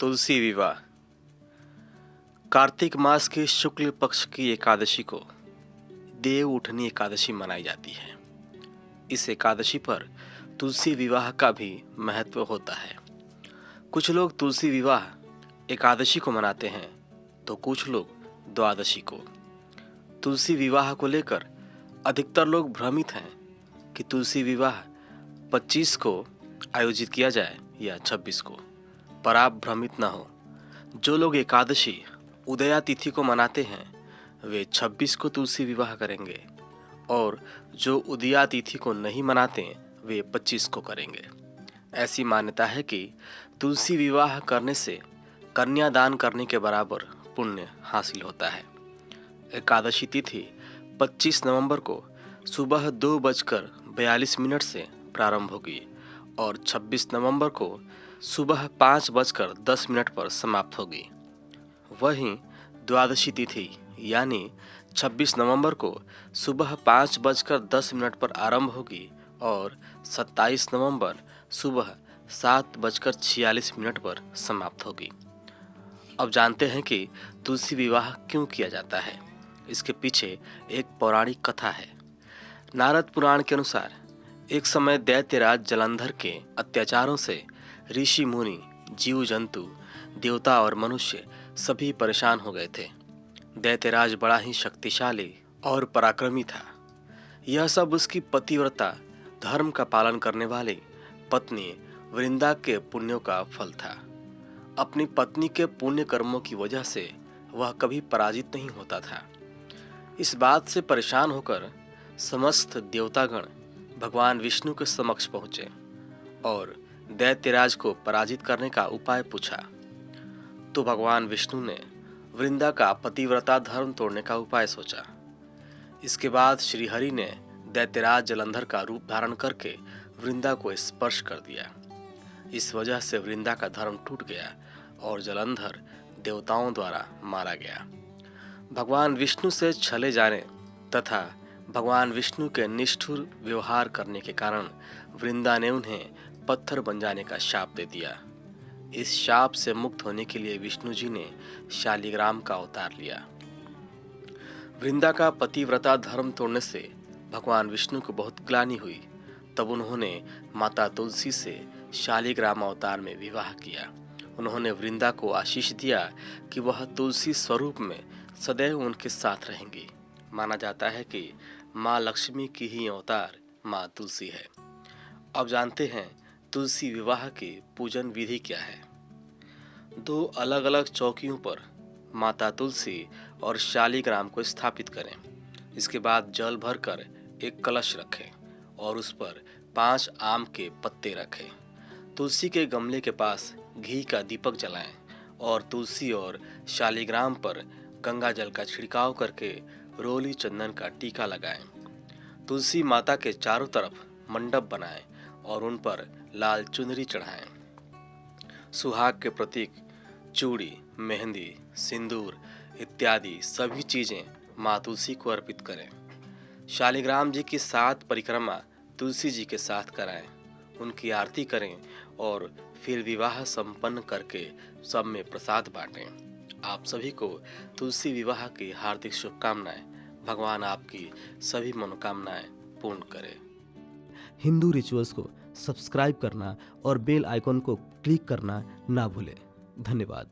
तुलसी विवाह। कार्तिक मास के शुक्ल पक्ष की एकादशी को देव उठनी एकादशी मनाई जाती है। इस एकादशी पर तुलसी विवाह का भी महत्व होता है। कुछ लोग तुलसी विवाह एकादशी को मनाते हैं तो कुछ लोग द्वादशी को। तुलसी विवाह को लेकर अधिकतर लोग भ्रमित हैं कि तुलसी विवाह 25 को आयोजित किया जाए या 26 को, पर आप भ्रमित न हो। जो लोग एकादशी उदया तिथि को मनाते हैं वे 26 को तुलसी विवाह करेंगे और जो उदया तिथि को नहीं मनाते वे 25 को करेंगे। ऐसी मान्यता है कि तुलसी विवाह करने से कन्यादान करने के बराबर पुण्य हासिल होता है। एकादशी तिथि 25 नवंबर को सुबह 2:42 से प्रारंभ होगी और 26 नवंबर को सुबह 5:10 पर समाप्त होगी। वहीं द्वादशी तिथि यानी 26 नवंबर को सुबह 5:10 पर आरंभ होगी और 27 नवंबर सुबह 7:46 पर समाप्त होगी। अब जानते हैं कि तुलसी विवाह क्यों किया जाता है। इसके पीछे एक पौराणिक कथा है। नारद पुराण के अनुसार एक समय दैत्यराज जलंधर के अत्याचारों से ऋषि मुनि, जीव जंतु, देवता और मनुष्य सभी परेशान हो गए थे। दैत्यराज बड़ा ही शक्तिशाली और पराक्रमी था। यह सब उसकी पतिव्रता, धर्म का पालन करने वाली पत्नी वृंदा के पुण्यों का फल था। अपनी पत्नी के पुण्य कर्मों की वजह से वह कभी पराजित नहीं होता था। इस बात से परेशान होकर समस्त देवतागण भगवान विष्णु के समक्ष पहुंचे और दैत्यराज को पराजित करने का उपाय पूछा। तो भगवान विष्णु ने वृंदा का पतिव्रता धर्म तोड़ने का उपाय सोचा। इसके बाद श्री हरि ने दैत्यराज जलंधर का रूप धारण करके वृंदा को स्पर्श कर दिया। इस वजह से वृंदा का धर्म टूट गया और जलंधर देवताओं द्वारा मारा गया। भगवान विष्णु से छले जाने तथा भगवान विष्णु के निष्ठुर व्यवहार करने के कारण वृंदा ने उन्हें पत्थर बन जाने का शाप दे दिया। इस शाप से मुक्त होने के लिए विष्णु जी ने शालिग्राम का अवतार लिया। वृंदा का पतिव्रता धर्म तोड़ने से भगवान विष्णु को बहुत ग्लानि हुई। तब उन्होंने माता तुलसी से शालिग्राम अवतार में विवाह किया। उन्होंने वृंदा को आशीष दिया कि वह तुलसी स्वरूप में सदैव उनके साथ रहेंगी। माना जाता है कि माँ लक्ष्मी की ही अवतार माँ तुलसी है। अब जानते हैं तुलसी विवाह की पूजन विधि क्या है। 2 अलग अलग चौकियों पर माता तुलसी और शालिग्राम को स्थापित करें। इसके बाद जल भरकर एक कलश रखें और उस पर 5 आम के पत्ते रखें। तुलसी के गमले के पास घी का दीपक जलाएं और तुलसी और शालिग्राम पर गंगा जल का छिड़काव करके रोली चंदन का टीका लगाएं। तुलसी माता के चारों तरफ मंडप बनाएं और उन पर लाल चुनरी चढ़ाएं। सुहाग के प्रतीक चूड़ी, मेहंदी, सिंदूर इत्यादि सभी चीजें माँ तुलसी को अर्पित करें। शालिग्राम जी की 7 परिक्रमा तुलसी जी के साथ कराएं, उनकी आरती करें और फिर विवाह संपन्न करके सब में प्रसाद बांटें। आप सभी को तुलसी विवाह की हार्दिक शुभकामनाएं। भगवान आपकी सभी मनोकामनाएं पूर्ण करे। हिंदू रिचुअल्स को सब्सक्राइब करना और बेल आइकॉन को क्लिक करना ना भूलें। धन्यवाद।